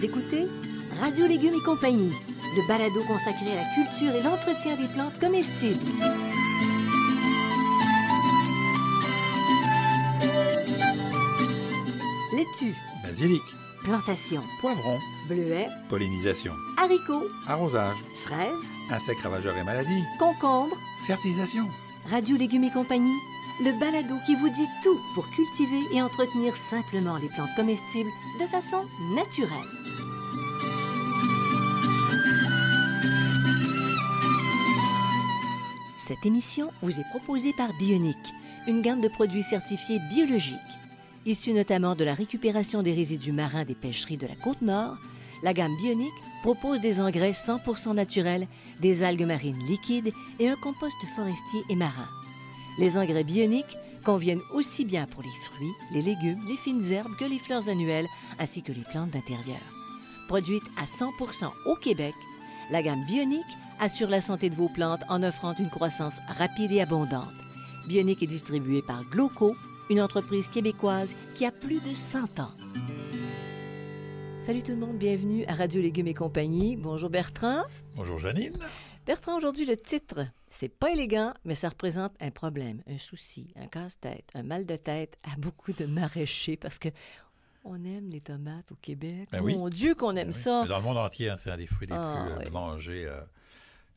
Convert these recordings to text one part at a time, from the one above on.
Vous écoutez Radio Légumes et compagnie, le balado consacré à la culture et l'entretien des plantes comestibles. Laitue, Basilic, plantation, poivron, bleuets, pollinisation, haricots, arrosage, fraises, insectes ravageurs et maladies, concombres. fertilisation. Radio Légumes et compagnie, le balado qui vous dit tout pour cultiver et entretenir simplement les plantes comestibles de façon naturelle. Cette émission vous est proposée par Bionic, une gamme de produits certifiés biologiques. Issus notamment de la récupération des résidus marins des pêcheries de la Côte-Nord, la gamme Bionic propose des engrais 100% naturels, des algues marines liquides et un compost forestier et marin. Les engrais bioniques conviennent aussi bien pour les fruits, les légumes, les fines herbes que les fleurs annuelles, ainsi que les plantes d'intérieur. Produite à 100% au Québec, la gamme Bionic assure la santé de vos plantes en offrant une croissance rapide et abondante. Bionic est distribué par Gloco, une entreprise québécoise qui a plus de 100 ans. Salut tout le monde, bienvenue à Radio Légumes et compagnie. Bonjour Bertrand. Bonjour Janine. Bertrand, aujourd'hui, le titre, c'est pas élégant, mais ça représente un problème, un souci, un casse-tête, un mal de tête à beaucoup de maraîchers parce que on aime les tomates au Québec. Ben oui. Mon Dieu qu'on aime ça. Mais dans le monde entier, hein, c'est un des fruits les Ah, plus mangés,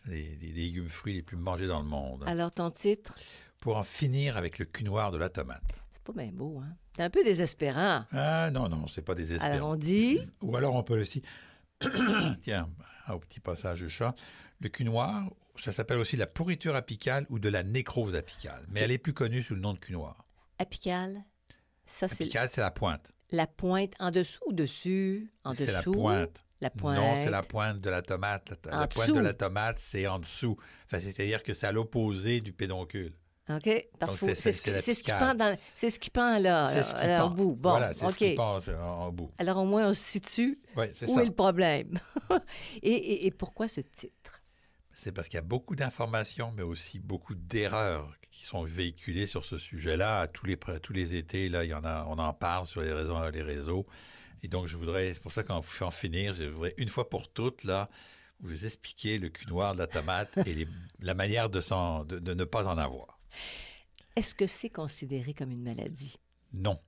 des légumes fruits les plus mangés dans le monde. Alors, ton titre, Pour en finir avec le cul noir de la tomate. c'est pas bien beau, hein? C'est un peu désespérant. Ah non, c'est pas désespérant. Alors, on dit... Ou alors on peut aussi, tiens, au petit passage de chat, le cul noir, ça s'appelle aussi la pourriture apicale ou de la nécrose apicale, mais elle est plus connue sous le nom de cul noir. Apical, ça c'est Apicale, c'est la pointe. la pointe en dessous ou dessus? En dessous? C'est la pointe. La pointe. Non, c'est la pointe de la tomate. La pointe dessous. de la tomate, c'est en dessous. Enfin, c'est-à-dire que c'est à l'opposé du pédoncule. OK, parfait. c'est C'est ce qui l'apicale. pend c'est ce qui pend là, C'est ce qui là, pend. au bout. Bon, Voilà, c'est OK. ce qui pend en bout. Alors, au moins, on se situe Oui, c'est où ça. est le problème. et pourquoi ce titre? C'est parce qu'il y a beaucoup d'informations, mais aussi beaucoup d'erreurs qui sont véhiculées sur ce sujet-là. À tous les étés, là, on en parle sur les réseaux. Et donc, c'est pour ça qu'on vous fait en finir, je voudrais une fois pour toutes, là, vous expliquer le cul noir de la tomate et la manière de ne pas en avoir. Est-ce que c'est considéré comme une maladie? Non,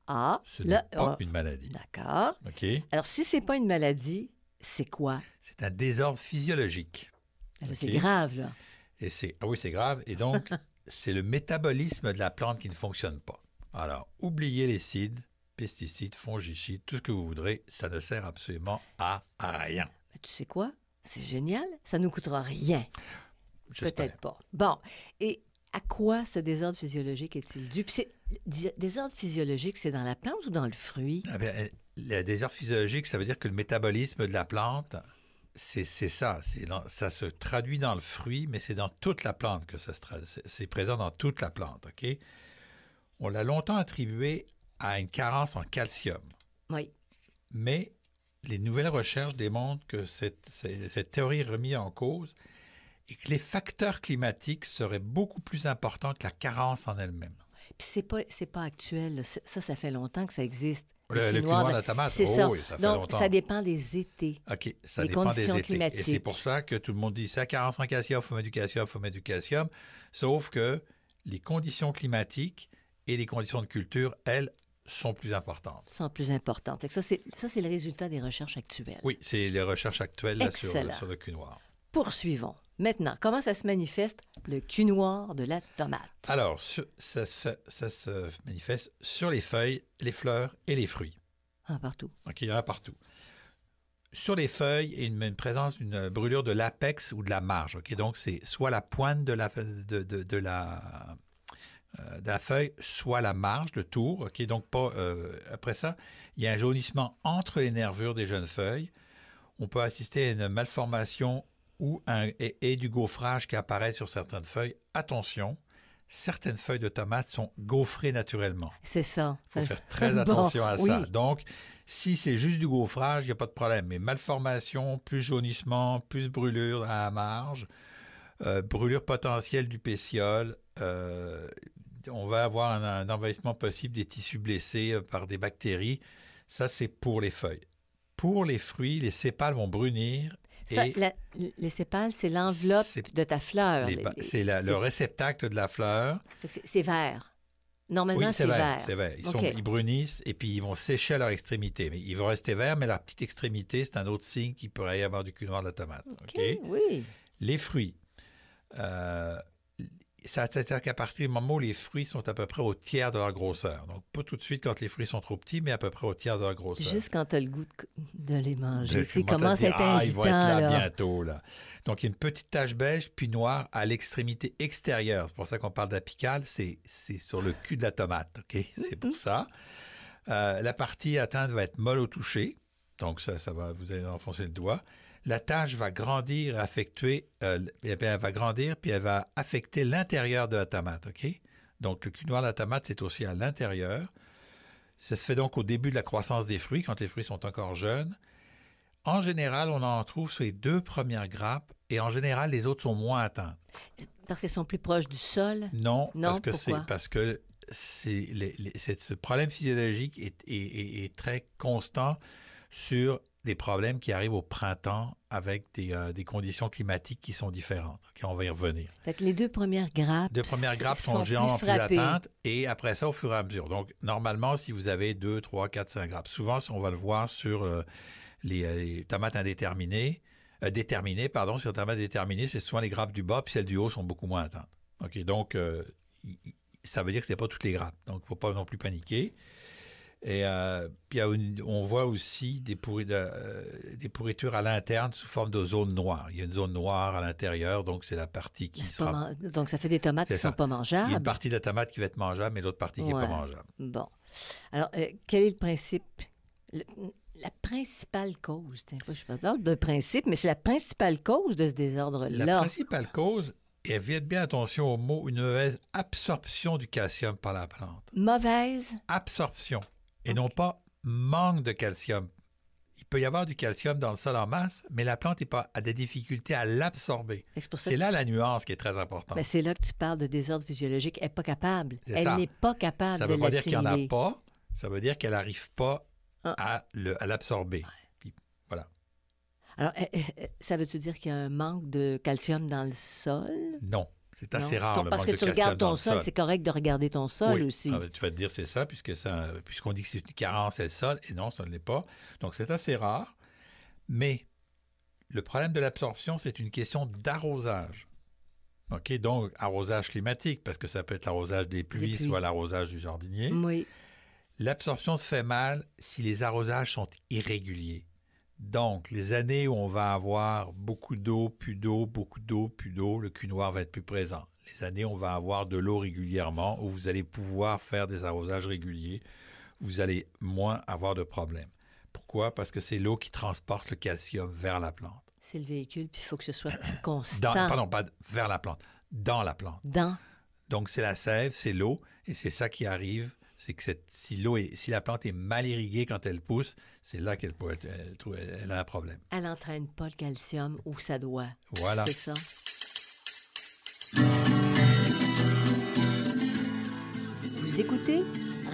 Ah, ce là, n'est pas une maladie. d'accord. OK? Alors, si c'est pas une maladie, c'est quoi? C'est un désordre physiologique. Alors, OK. c'est grave, là. Ah oui, c'est grave. Et donc, c'est le métabolisme de la plante qui ne fonctionne pas. Alors, oubliez les cides, pesticides, fongicides, tout ce que vous voudrez, ça ne sert absolument à rien. Mais tu sais quoi? C'est génial. Ça nous coûtera rien. J'espère. Peut-être pas. Bon. Et à quoi ce désordre physiologique est-il dû? Puis désordre physiologique, c'est dans la plante ou dans le fruit? Ah bien, le désordre physiologique, ça veut dire que le métabolisme de la plante, c'est ça. Ça se traduit dans le fruit, mais c'est dans toute la plante que ça se traduit. C'est présent dans toute la plante, OK? On l'a longtemps attribué à une carence en calcium. Oui. Mais les nouvelles recherches démontrent que cette théorie est remise en cause et que les facteurs climatiques seraient beaucoup plus importants que la carence en elle-même. Puis c'est pas actuel. Là. Ça fait longtemps que ça existe. Le cul noir de la tomate, c'est ça. oui, ça fait Donc, longtemps. ça dépend des étés. OK, ça Les dépend des conditions étés. climatiques. Et c'est pour ça que tout le monde dit, c'est la carence en calcium, il faut mettre du calcium, sauf que les conditions climatiques et les conditions de culture, elles, sont plus importantes. Sont plus importantes. Ça, c'est le résultat des recherches actuelles. Oui, c'est les recherches actuelles là, sur le cul noir. Poursuivons. Maintenant, comment ça se manifeste, le cul noir de la tomate? Alors, ça se manifeste sur les feuilles, les fleurs et les fruits. Ah, partout. OK, il y en a partout. Sur les feuilles, il y a une présence d'une brûlure de l'apex ou de la marge. OK, donc, c'est soit la pointe de la feuille, soit la marge, le tour. OK, donc, après ça, il y a un jaunissement entre les nervures des jeunes feuilles. On peut assister à une malformation et du gaufrage qui apparaît sur certaines feuilles. Attention, certaines feuilles de tomates sont gaufrées naturellement. C'est ça. Il faut faire très attention à ça. Oui. Donc, si c'est juste du gaufrage, il n'y a pas de problème. Mais malformation, plus jaunissement, plus brûlure à la marge, brûlure potentielle du pétiole, on va avoir un envahissement possible des tissus blessés par des bactéries. Ça, c'est pour les feuilles. pour les fruits, les sépales vont brunir. Ça, les sépales, c'est l'enveloppe de ta fleur. C'est le réceptacle de la fleur. C'est vert. Normalement, oui, c'est vert. C'est vert. Ils brunissent et puis ils vont sécher à leur extrémité. Mais ils vont rester verts, mais leur petite extrémité, c'est un autre signe qu'il pourrait y avoir du cul noir de la tomate. Oui. Les fruits. C'est-à-dire qu'à partir du moment où les fruits sont à peu près au tiers de leur grosseur. Donc, pas tout de suite quand les fruits sont trop petits, mais à peu près au tiers de leur grosseur. Juste quand tu as le goût de les manger. Tu commences à être invitant. Ils vont être là bientôt. Là. Donc, il y a une petite tache beige puis noire à l'extrémité extérieure. C'est pour ça qu'on parle d'apicale. C'est sur le cul de la tomate. OK? C'est pour ça. La partie atteinte va être molle au toucher. Donc, ça va, vous allez enfoncer le doigt. La tache va grandir, elle va grandir, puis elle va affecter l'intérieur de la tomate, OK? Donc, le cul noir de la tomate, c'est aussi à l'intérieur. Ça se fait donc au début de la croissance des fruits, quand les fruits sont encore jeunes. En général, on en trouve sur les 2 premières grappes, et en général, les autres sont moins atteintes. Parce qu'elles sont plus proches du sol? Non, parce que ce problème physiologique est très constant sur des problèmes qui arrivent au printemps avec des conditions climatiques qui sont différentes. Okay, on va y revenir. Fait que les 2 premières grappes... 2 premières grappes sont généralement plus atteintes et après ça, au fur et à mesure. Donc, normalement, si vous avez 2, 3, 4, 5 grappes, souvent, on va le voir sur les tomates indéterminées, sur les tomates déterminées, c'est souvent les grappes du bas puis celles du haut sont beaucoup moins atteintes. Okay, donc, ça veut dire que ce n'est pas toutes les grappes. Donc, il ne faut pas non plus paniquer. Et puis on voit aussi des pourritures à l'interne sous forme de zone noire. Il y a une zone noire à l'intérieur, donc c'est la partie qui sera... Donc ça fait des tomates qui ne sont pas mangeables. Il y a une partie de la tomate qui va être mangeable, mais l'autre partie qui n'est pas mangeable. Bon. Alors, quel est le principe? La principale cause, je ne sais pas de principe, mais c'est la principale cause de ce désordre-là. La principale cause, et faites bien attention au mot, une mauvaise absorption du calcium par la plante. Mauvaise? Absorption. Et non pas manque de calcium. Il peut y avoir du calcium dans le sol en masse, mais la plante a des difficultés à l'absorber. C'est là la nuance qui est très importante. Ben c'est là que tu parles de désordre physiologique. Elle n'est pas capable. Elle n'est pas capable de l'assimiler. Ça ne veut pas dire qu'il n'y en a pas. Ça veut dire qu'elle n'arrive pas à l'absorber. Ouais. Puis, voilà. Alors, ça veut-tu dire qu'il y a un manque de calcium dans le sol? Non. C'est assez rare, le manque de calcium dans le sol. Parce que tu regardes ton sol, c'est correct de regarder ton sol aussi. Tu vas te dire c'est ça, puisqu'on dit que c'est une carence, c'est le sol, et non, ça ne l'est pas. Donc, c'est assez rare. Mais le problème de l'absorption, c'est une question d'arrosage. OK? Donc, arrosage climatique, parce que ça peut être l'arrosage des pluies, soit l'arrosage du jardinier. Oui. L'absorption se fait mal si les arrosages sont irréguliers. Donc, les années où on va avoir beaucoup d'eau, plus d'eau, beaucoup d'eau, plus d'eau, le cul noir va être plus présent. Les années où on va avoir de l'eau régulièrement, où vous allez pouvoir faire des arrosages réguliers, vous allez moins avoir de problèmes. Pourquoi? Parce que c'est l'eau qui transporte le calcium vers la plante. C'est le véhicule, puis il faut que ce soit constant. Pas vers la plante, dans la plante. Donc, c'est la sève, c'est l'eau, et c'est ça qui arrive. C'est que si la plante est mal irriguée quand elle pousse, c'est là qu'elle a un problème. Elle n'entraîne pas le calcium où ça doit. Voilà. C'est ça. Vous écoutez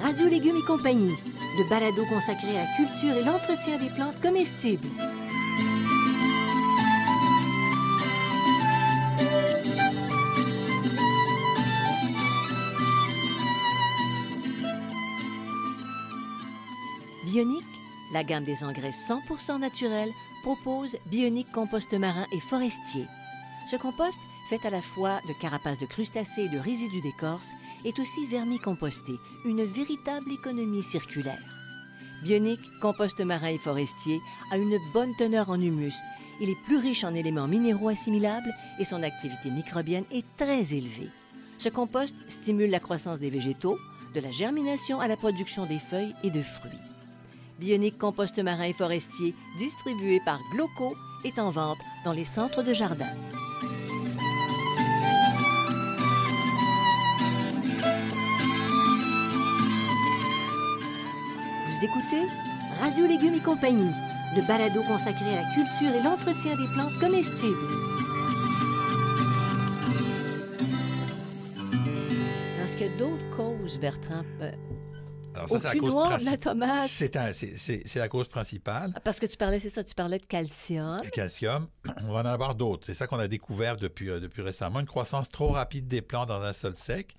Radio Légumes et compagnie, le balado consacré à la culture et l'entretien des plantes comestibles. Bionic, la gamme des engrais 100% naturels, propose Bionic compost marin et forestier. Ce compost, fait à la fois de carapaces de crustacés et de résidus d'écorce, est aussi vermicomposté, une véritable économie circulaire. Bionic compost marin et forestier a une bonne teneur en humus. Il est plus riche en éléments minéraux assimilables et son activité microbienne est très élevée. Ce compost stimule la croissance des végétaux, de la germination à la production des feuilles et de fruits. Bionic compost marin et forestier, distribué par Gloco, est en vente dans les centres de jardin. Vous écoutez Radio Légumes et compagnie, le balado consacré à la culture et l'entretien des plantes comestibles. Est-ce qu'il y a d'autres causes, Bertrand? Alors Au cul noir de la tomate. C'est la cause principale. Parce que tu parlais de calcium. Le calcium, on va en avoir d'autres. C'est ça qu'on a découvert depuis récemment. Une croissance trop rapide des plantes dans un sol sec,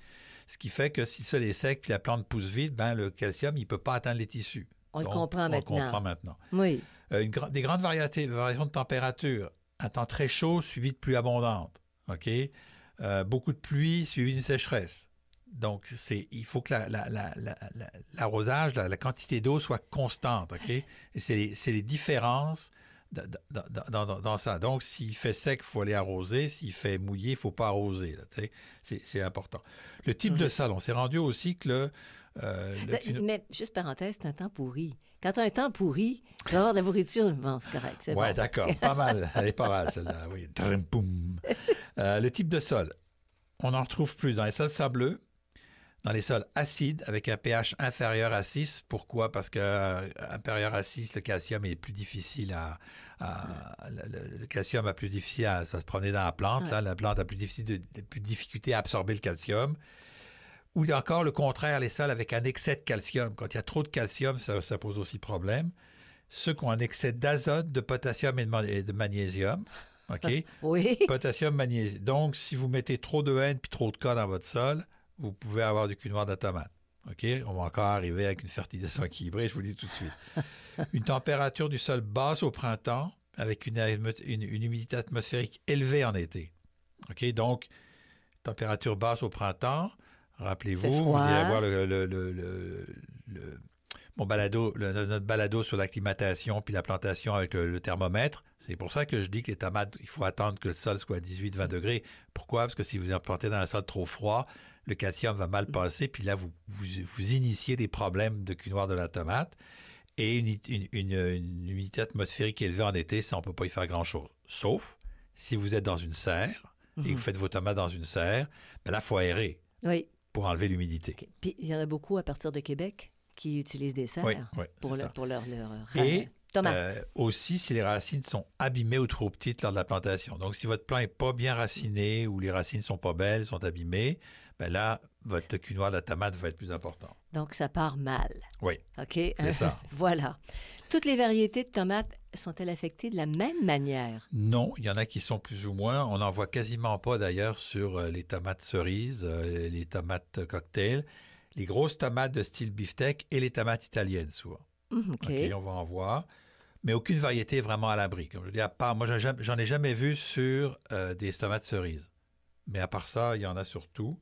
ce qui fait que si le sol est sec puis la plante pousse vite, ben, le calcium, il ne peut pas atteindre les tissus. On le comprend maintenant. Oui. Des grandes variations de température. Un temps très chaud suivi de pluie abondante. OK? Beaucoup de pluie suivi d'une sécheresse. Donc, il faut que l'arrosage, la quantité d'eau soit constante. OK? Et c'est les différences dans ça. Donc, s'il fait sec, il faut aller arroser. S'il fait mouillé, il ne faut pas arroser. Là, c'est important. Le type de sol, on s'est rendu aussi que mais, juste parenthèse, c'est un temps pourri. Quand tu as un temps pourri, tu vas avoir de la nourriture. Bon, c'est correct. Oui, bon. D'accord. Pas mal. Elle est pas mal, celle-là. Oui. Le type de sol. On n'en retrouve plus dans les sols sableux, dans les sols acides avec un pH inférieur à 6. Pourquoi? Parce qu'inférieur à 6, le calcium est plus difficile le calcium a plus difficile à se promener dans la plante. Ouais. Là, la plante a plus de difficulté à absorber le calcium. Ou encore le contraire, les sols avec un excès de calcium. Quand il y a trop de calcium, ça pose aussi problème. Ceux qui ont un excès d'azote, de potassium et de magnésium. OK? Oui. Potassium, magnésium. Donc, si vous mettez trop de N puis trop de K dans votre sol, vous pouvez avoir du cul noir de la tomate. OK? On va encore arriver avec une fertilisation équilibrée, je vous le dis tout de suite. Une température du sol basse au printemps avec une humidité atmosphérique élevée en été. OK? Donc, température basse au printemps. Rappelez-vous, vous irez voir notre balado sur l'acclimatation puis la plantation avec le thermomètre. C'est pour ça que je dis que les tomates, il faut attendre que le sol soit à 18-20 degrés. Pourquoi? Parce que si vous en plantez dans un sol trop froid, le calcium va mal passer, puis là, vous initiez des problèmes de cul noir de la tomate. Et une humidité atmosphérique élevée en été, ça, on ne peut pas y faire grand-chose. Sauf si vous êtes dans une serre et que vous faites vos tomates dans une serre, bien là, il faut aérer. Oui. Pour enlever l'humidité. Okay. Puis, il y en a beaucoup à partir de Québec qui utilisent des serres pour leur tomates. Aussi, si les racines sont abîmées ou trop petites lors de la plantation. Donc, si votre plant n'est pas bien raciné ou les racines ne sont pas belles, sont abîmées, bien là, votre cul noir de la tomate va être plus important. Donc, ça part mal. Oui. OK? C'est ça. Voilà. Toutes les variétés de tomates sont-elles affectées de la même manière? Non, il y en a qui sont plus ou moins. On n'en voit quasiment pas d'ailleurs sur les tomates cerises, les tomates cocktail, les grosses tomates de style beefsteak et les tomates italiennes souvent. OK, on va en voir. Mais aucune variété est vraiment à l'abri. Comme je dis, à part, moi, j'en ai jamais vu sur des tomates cerises. Mais à part ça, il y en a surtout.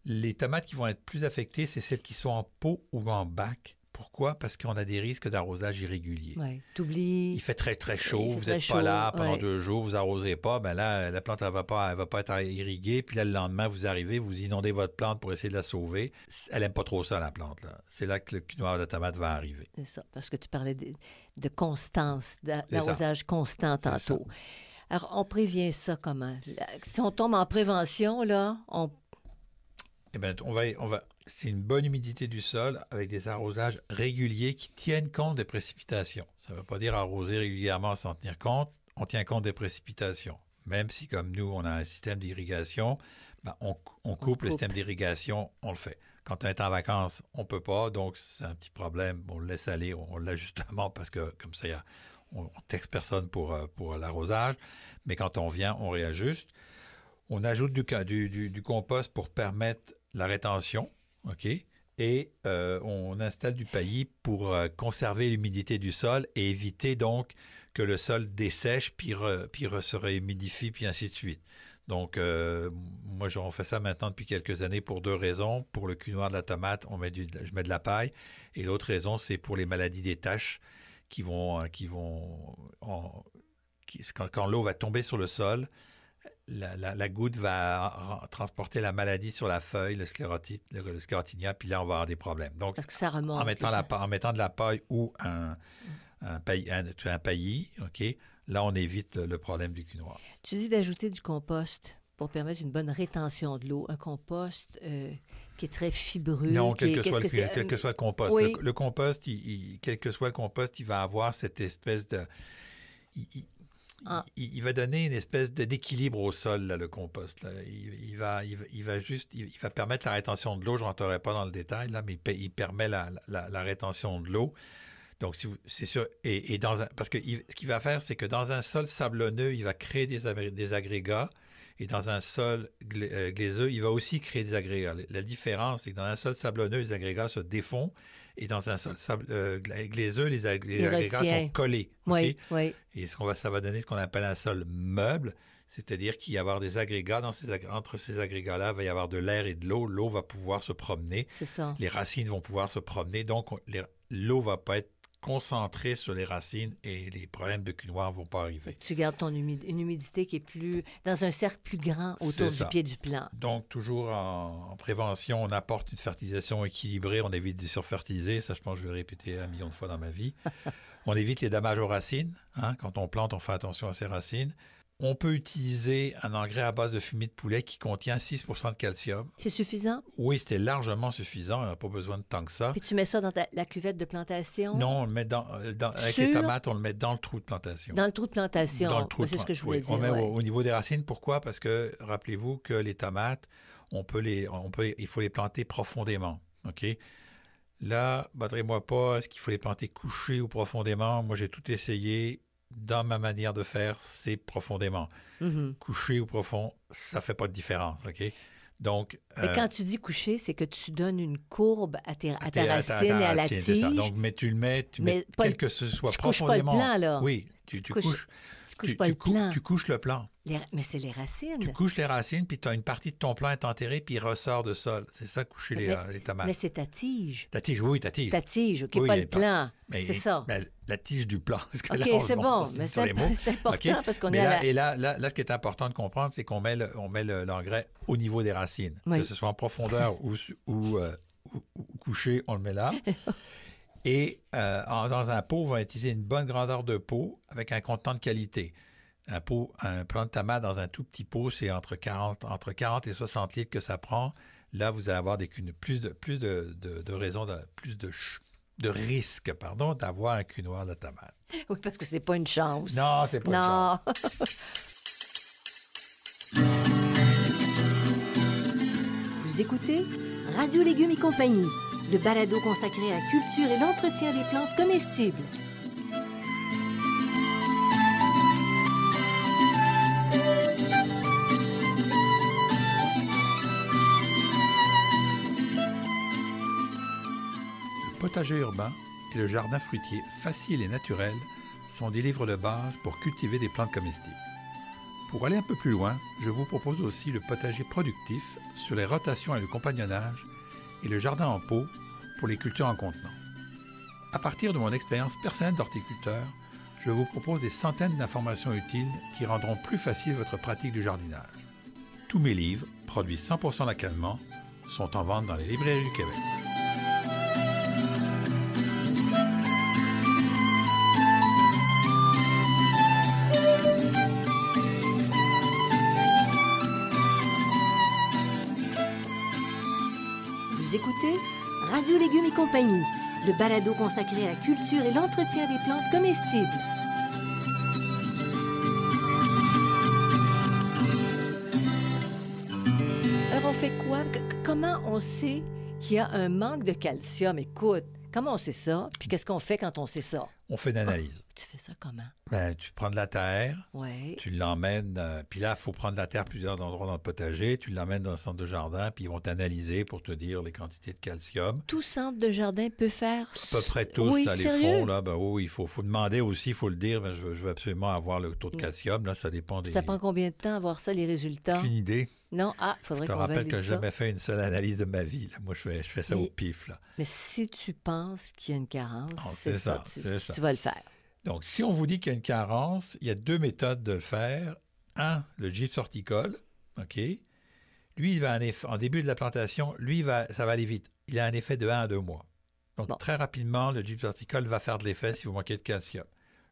Les tomates qui vont être plus affectées, c'est celles qui sont en pot ou en bac. Pourquoi? Parce qu'on a des risques d'arrosage irrégulier. Oui, t'oublies. Il fait très, très chaud. Vous n'êtes pas là pendant 2 jours, vous n'arrosez pas. Ben là, la plante, elle va pas être irriguée. Puis là, le lendemain, vous arrivez, vous inondez votre plante pour essayer de la sauver. Elle n'aime pas trop ça, la plante. Là. C'est là que le cul noir de la tomate va arriver. C'est ça, parce que tu parlais de constance, d'arrosage constant tantôt. Alors, on prévient ça comment? Si on tombe en prévention, là, Eh bien, on va... C'est une bonne humidité du sol avec des arrosages réguliers qui tiennent compte des précipitations. Ça ne veut pas dire arroser régulièrement sans tenir compte. On tient compte des précipitations. Même si, comme nous, on a un système d'irrigation, ben on coupe le système d'irrigation, on le fait. Quand on est en vacances, on ne peut pas, donc c'est un petit problème. On le laisse aller, on l'ajuste justement parce que comme ça, on ne texte personne pour l'arrosage. Mais quand on vient, on réajuste. On ajoute du compost pour permettre la rétention. OK? Et on installe du paillis pour conserver l'humidité du sol et éviter donc que le sol dessèche, puis se réhumidifie, puis ainsi de suite. Donc, moi, on fait ça maintenant depuis quelques années pour 2 raisons. Pour le cul noir de la tomate, je mets de la paille. Et l'autre raison, c'est pour les maladies des taches quand l'eau va tomber sur le sol, la goutte va transporter la maladie sur la feuille, le sclérotinia, puis là, on va avoir des problèmes. Donc, parce que ça remonte, en mettant de la paille ou un paillis, OK, là, on évite le problème du cul noir. Tu dis d'ajouter du compost pour permettre une bonne rétention de l'eau. Un compost qui est très fibreux. Non, quel que soit le compost. Oui. Le compost, quel que soit le compost, il va avoir cette espèce de... il va donner une espèce d'équilibre au sol, là, le compost. Là. Il va permettre la rétention de l'eau. Je ne rentrerai pas dans le détail, là, mais il permet la rétention de l'eau. Donc, c'est sûr. Parce que ce qu'il va faire, c'est que dans un sol sablonneux, il va créer des agrégats. Et dans un sol glaiseux, il va aussi créer des agrégats. La différence, c'est que dans un sol sablonneux, les agrégats se défont. Et dans un sol glaiseux, les agrégats sont collés. Oui, okay? oui. Et ça va donner ce qu'on appelle un sol meuble. C'est-à-dire qu'il va y avoir des agrégats. Entre ces agrégats-là, il va y avoir de l'air et de l'eau. L'eau va pouvoir se promener. C'est ça. Les racines vont pouvoir se promener. Donc, l'eau ne va pas être concentrée sur les racines et les problèmes de cul noir ne vont pas arriver. Tu gardes une humidité qui est plus dans un cercle plus grand autour du pied du plant. Donc, toujours en prévention, on apporte une fertilisation équilibrée. On évite de surfertiliser. Ça, je pense que je vais le répéter 1 million de fois dans ma vie. On évite les dommages aux racines. Hein? Quand on plante, on fait attention à ses racines. On peut utiliser un engrais à base de fumier de poulet qui contient 6% de calcium. C'est suffisant? Oui, c'était largement suffisant. On n'a pas besoin de tant que ça. Puis tu mets ça dans la cuvette de plantation? Non, on le met avec les tomates, on le met dans le trou de plantation. Dans le trou de plantation? Dans le trou c'est ce que je voulais dire. On met au niveau des racines. Pourquoi? Parce que, rappelez-vous que les tomates, il faut les planter profondément. OK? Là, battrez-moi pas, est-ce qu'il faut les planter couchés ou profondément? Moi, j'ai tout essayé. Dans ma manière de faire, c'est profondément. Mm-hmm. Couché ou profond, ça ne fait pas de différence, OK? Donc, mais quand tu dis coucher, c'est que tu donnes une courbe à ta racine et à la tige. C'est ça. Donc, tu mets quel que ce soit profondément. Tu couches pas le plant, là. Oui, tu couches. Tu couches pas le plant. Tu couches le plant. Mais c'est les racines. Tu couches les racines, puis tu as une partie de ton plant est enterrée, puis il ressort de sol. C'est ça, coucher les tomates. Mais c'est ta tige. Ta tige, oui, ta tige. Ta tige, OK, oui, pas le plant. C'est ça. La tige du plant. Parce que OK, là, c'est bon. Mais c'est important okay? parce qu'on est là, à la... Et là, ce qui est important de comprendre, c'est qu'on met l'engrais au niveau des racines. Oui. Que ce soit en profondeur ou couché, on le met là. Et dans un pot, on va utiliser une bonne grandeur de pot avec un contenant de qualité. Un plant de tomate dans un tout petit pot, c'est entre 40 et 60 litres que ça prend. Là, vous allez avoir plus de raisons, plus de risques, d'avoir un cul noir de tomate. Oui, parce que c'est pas une chance. Non, c'est pas une chance. Vous écoutez Radio Légumes et compagnie, le balado consacré à la culture et l'entretien des plantes comestibles. Le potager urbain et le jardin fruitier facile et naturel sont des livres de base pour cultiver des plantes comestibles. Pour aller un peu plus loin, je vous propose aussi le potager productif sur les rotations et le compagnonnage et le jardin en pot pour les cultures en contenant. À partir de mon expérience personnelle d'horticulteur, je vous propose des centaines d'informations utiles qui rendront plus facile votre pratique du jardinage. Tous mes livres, produits 100% localement, sont en vente dans les librairies du Québec. Vous écoutez Radio Légumes et compagnie, le balado consacré à la culture et l'entretien des plantes comestibles. Alors, on fait quoi? Comment on sait qu'il y a un manque de calcium? Écoute, comment on sait ça? Puis qu'est-ce qu'on fait quand on sait ça? On fait une analyse. Tu fais ça comment? Tu prends de la terre, ouais. Tu l'emmènes, puis là, il faut prendre de la terre à plusieurs endroits dans le potager, tu l'emmènes dans le centre de jardin, puis ils vont t'analyser pour te dire les quantités de calcium. Tout centre de jardin peut faire... À peu près tous, oui, là, les fonds, là, il faut demander aussi, il faut le dire, je veux absolument avoir le taux de calcium, là, ça dépend des... Ça prend combien de temps avoir ça, les résultats? Aucune idée. Non, il faudrait qu'on valide ça. Je te rappelle que je n'ai jamais fait une seule analyse de ma vie, là. Moi, je fais ça au pif, là. Mais si tu penses qu'il y a une carence, c'est ça. Tu vas le faire. Donc, si on vous dit qu'il y a une carence, il y a 2 méthodes de le faire. Un, le gypse horticole, OK? Lui, il va en début de la plantation, ça va aller vite. Il a un effet de 1 à 2 mois. Donc, très rapidement, le gypse horticole va faire de l'effet si vous manquez de calcium.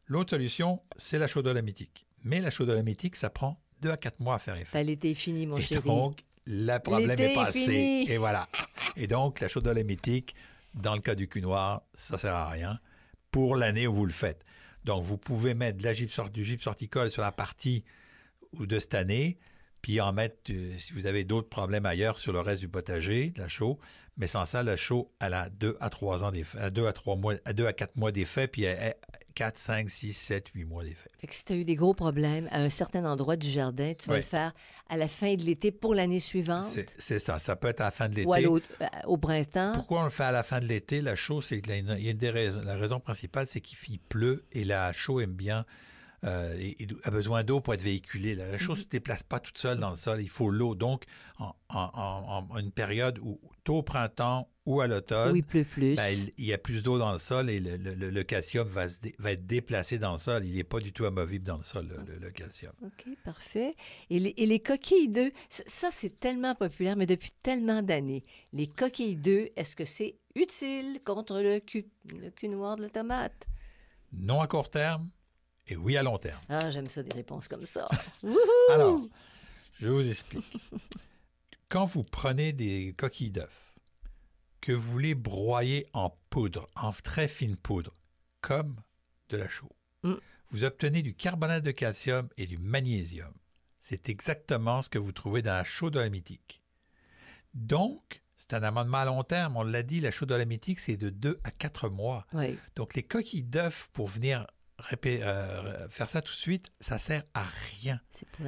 L'autre solution, c'est la chaude-dolomitique. Mais la chaude-dolomitique, ça prend 2 à 4 mois à faire effet. L'été est fini, mon chéri. Et donc, le problème est passé. Et voilà. Et donc, la chaude-dolomitique, dans le cas du cul noir, ça ne sert à rien pour l'année où vous le faites. Donc, vous pouvez mettre du gypse horticole sur la partie de cette année, puis en mettre, si vous avez d'autres problèmes ailleurs, sur le reste du potager, de la chaux. Mais sans ça, la chaux, elle a 2 à 3 ans d'effet, 2 à 4 mois d'effet, puis elle a 4, 5, 6, 7, 8 mois d'effet. Fait que si tu as eu des gros problèmes à un certain endroit du jardin, tu vas le faire à la fin de l'été pour l'année suivante? C'est ça. Ça peut être à la fin de l'été. Ou au printemps? Pourquoi on le fait à la fin de l'été? La chaux, c'est il y a une des raisons. La raison principale, c'est qu'il pleut et la chaux aime bien a besoin d'eau pour être véhiculée. La chaux ne se déplace pas toute seule dans le sol. Il faut l'eau. Donc, en une période où, tôt au printemps ou à l'automne, où il pleut plus, il y a plus d'eau dans le sol et le calcium va être déplacé dans le sol. Il n'est pas du tout amovible dans le sol, le calcium. OK, parfait. Et les coquilles d'œufs, ça, c'est tellement populaire, mais depuis tellement d'années. Les coquilles d'œufs, est-ce que c'est utile contre le cul noir de la tomate? Non à court terme. Et oui, à long terme. Ah, j'aime ça, des réponses comme ça. Alors, je vous explique. Quand vous prenez des coquilles d'œufs, que vous les broyez en poudre, en très fine poudre, comme de la chaux, vous obtenez du carbonate de calcium et du magnésium. C'est exactement ce que vous trouvez dans la chaux dolomitique. Donc, c'est un amendement à long terme. On l'a dit, la chaux dolomitique, c'est de 2 à 4 mois. Oui. Donc, les coquilles d'œufs, pour venir faire ça tout de suite, ça sert à rien.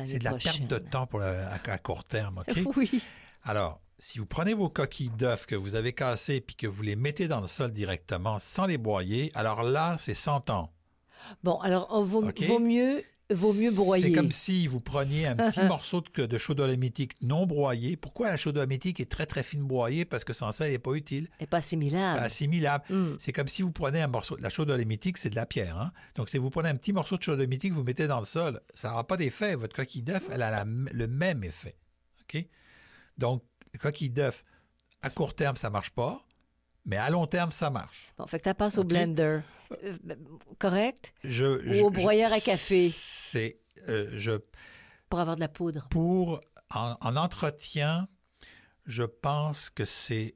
C'est de la perte de temps à court terme, OK? Oui. Alors, si vous prenez vos coquilles d'œufs que vous avez cassées puis que vous les mettez dans le sol directement sans les broyer, alors là, c'est 100 ans. Bon, alors, vaut mieux broyer. C'est comme si vous preniez un petit morceau de chaux dolomitique non broyé. Pourquoi la chaux dolomitique est très, très fine broyée? Parce que sans ça, elle n'est pas utile. Elle n'est pas assimilable. Pas assimilable. C'est comme si vous prenez un morceau... La chaux dolomitique, c'est de la pierre. Hein? Donc, si vous prenez un petit morceau de chaux dolomitique, vous mettez dans le sol, ça n'aura pas d'effet. Votre coquille d'œuf, elle a le même effet. OK? Donc, la coquille d'œuf, à court terme, ça ne marche pas. Mais à long terme, ça marche. Bon, fait que tu passes au blender. Correct? Ou au broyeur à café. Pour avoir de la poudre. En entretien, je pense que je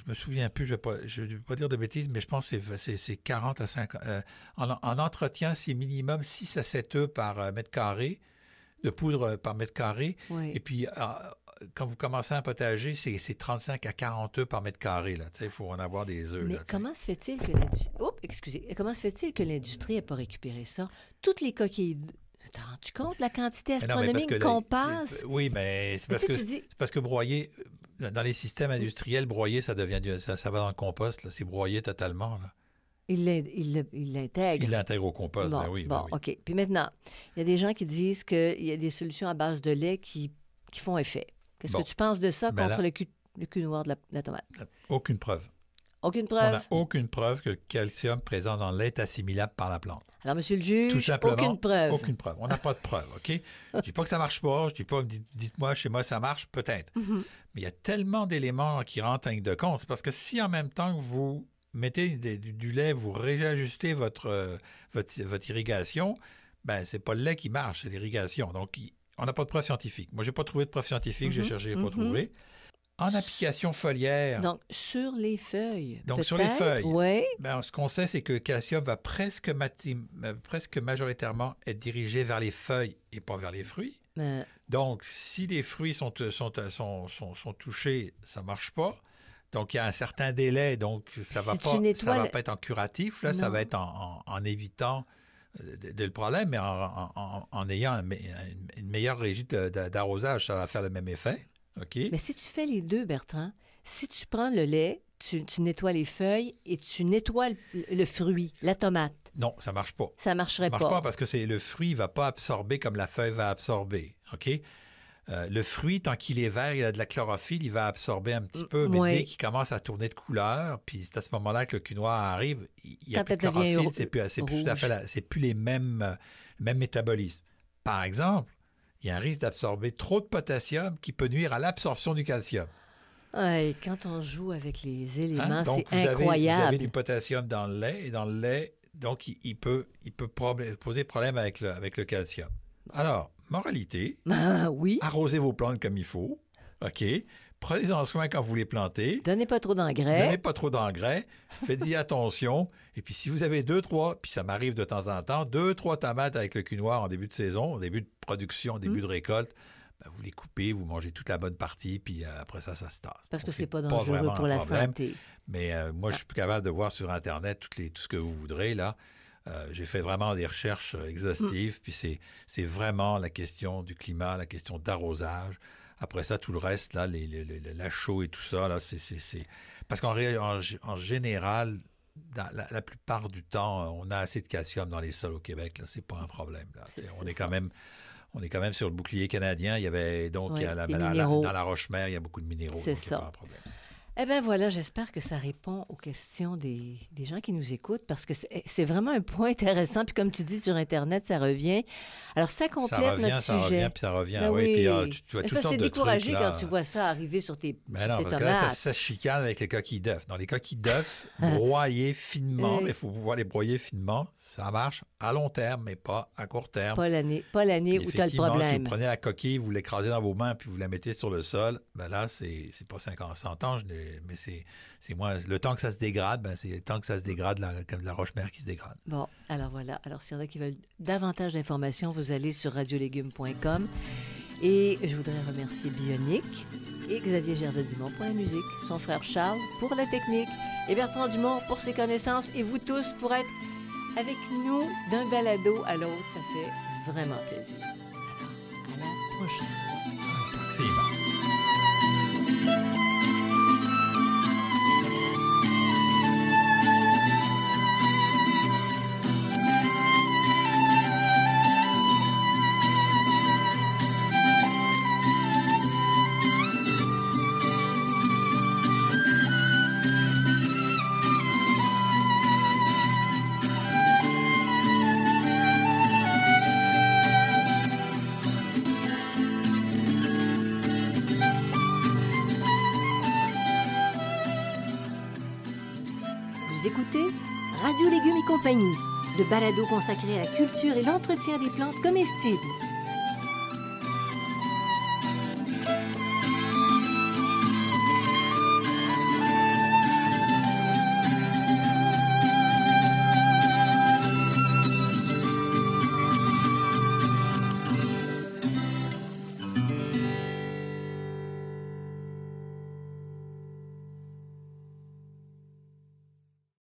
me souviens plus, je ne vais pas dire de bêtises, mais je pense que c'est 40 à 50. En entretien, c'est minimum 6 à 7 œufs par mètre carré, de poudre par mètre carré. Oui. Et puis, quand vous commencez un potager, c'est 35 à 40 œufs par mètre carré. Il faut en avoir des œufs. Mais comment se fait-il que l'industrie n'a pas récupéré ça? Toutes les coquilles... T'as rendu compte la quantité astronomique qu'on passe? Oui, mais c'est parce que broyer, dans les systèmes industriels, broyer, ça va dans le compost. Là, c'est broyer totalement. Là. Il l'intègre. Il l'intègre au compost, bon, ben oui. Bon, OK. Puis maintenant, il y a des gens qui disent qu'il y a des solutions à base de lait qui font effet. Qu'est-ce que tu penses de ça contre le cul noir de la tomate? Aucune preuve. Aucune preuve? On n'a aucune preuve que le calcium présent dans le lait est assimilable par la plante. Alors, monsieur le juge, tout simplement, aucune preuve. Aucune preuve. On n'a pas de preuve, OK? Je ne dis pas que ça ne marche pas. Je dis pas, dites-moi, chez moi, ça marche, peut-être. Mais il y a tellement d'éléments qui rentrent en ligne de compte. Parce que si en même temps que vous mettez du lait, vous réajustez votre irrigation, ben c'est pas le lait qui marche, c'est l'irrigation. Donc, on n'a pas de preuve scientifique. Moi, je n'ai pas trouvé de preuve scientifique. J'ai cherché, je n'ai pas trouvé. En application foliaire. Donc, sur les feuilles. Donc, sur les feuilles. Oui. Ben, ce qu'on sait, c'est que le calcium va presque majoritairement être dirigé vers les feuilles et pas vers les fruits. Donc, si les fruits sont touchés, ça ne marche pas. Donc, il y a un certain délai. Donc, ça ne va pas être en curatif. Là, ça va être en évitant le problème, mais en ayant une meilleure régie d'arrosage, ça va faire le même effet. Okay. Mais si tu fais les deux, Bertrand, si tu prends le lait, tu nettoies les feuilles et tu nettoies le fruit, la tomate. Non, ça ne marche pas. Ça ne marcherait pas. Ça ne marche pas parce que le fruit ne va pas absorber comme la feuille va absorber. OK? Le fruit, tant qu'il est vert, il a de la chlorophylle, il va absorber un petit peu, mais dès qu'il commence à tourner de couleur, puis c'est à ce moment-là que le cul noir arrive, il n'y a plus de chlorophylle, c'est plus les mêmes métabolismes. Par exemple, il y a un risque d'absorber trop de potassium qui peut nuire à l'absorption du calcium. Ouais, quand on joue avec les éléments, donc c'est incroyable. Vous avez du potassium dans le lait, et dans le lait, donc il peut poser problème avec le calcium. Alors, moralité, oui. arrosez vos plantes comme il faut, OK? Prenez-en soin quand vous les plantez. Donnez pas trop d'engrais. Donnez pas trop d'engrais. Faites-y attention. Et puis, si vous avez 2-3, puis ça m'arrive de temps en temps, 2-3 tomates avec le cul noir en début de saison, au début de production, au début de récolte, ben, vous les coupez, vous mangez toute la bonne partie, puis après ça se tasse. Parce que Donc, c'est pas dangereux pour la santé. Mais moi, je suis plus capable de voir sur Internet tout ce que vous voudrez, là. J'ai fait vraiment des recherches exhaustives, puis c'est vraiment la question du climat, la question d'arrosage. Après ça, tout le reste, là, la chaux et tout ça, là, c'est... Parce qu'en général, la plupart du temps, on a assez de calcium dans les sols au Québec, là, c'est pas un problème. Là. On est quand même sur le bouclier canadien. Il y avait donc dans la Roche-Mère, il y a beaucoup de minéraux. C'est ça. Pas un problème. Eh bien voilà, j'espère que ça répond aux questions des gens qui nous écoutent parce que c'est vraiment un point intéressant. Puis comme tu dis, sur Internet, ça revient. Alors ça complète notre sujet. Ça revient, puis ça revient. Ben oui. Puis tu vois toutes sortes de trucs. T'es découragé quand tu vois ça arriver sur tes parce tomates. Que là, ça se chicane avec les coquilles d'œufs. Dans les coquilles d'œufs, broyer finement, mais il faut pouvoir les broyer finement. Ça marche à long terme, mais pas à court terme. Pas l'année où tu as le problème. Si vous prenez la coquille, vous l'écrasez dans vos mains, puis vous la mettez sur le sol, ben là, c'est pas 100 ans, mais c'est moins... Le temps que ça se dégrade, ben c'est le temps que ça se dégrade comme la roche-mère qui se dégrade. Bon, alors voilà. Alors, s'il y en a qui veulent davantage d'informations, vous allez sur radiolégumes.com. Et je voudrais remercier Bionic et Xavier Gervais-Dumont pour la musique, son frère Charles pour la technique et Bertrand Dumont pour ses connaissances et vous tous pour être avec nous d'un balado à l'autre. Ça fait vraiment plaisir. Alors, à la prochaine. Merci. Écoutez Radio Légumes et compagnie, le balado consacré à la culture et l'entretien des plantes comestibles.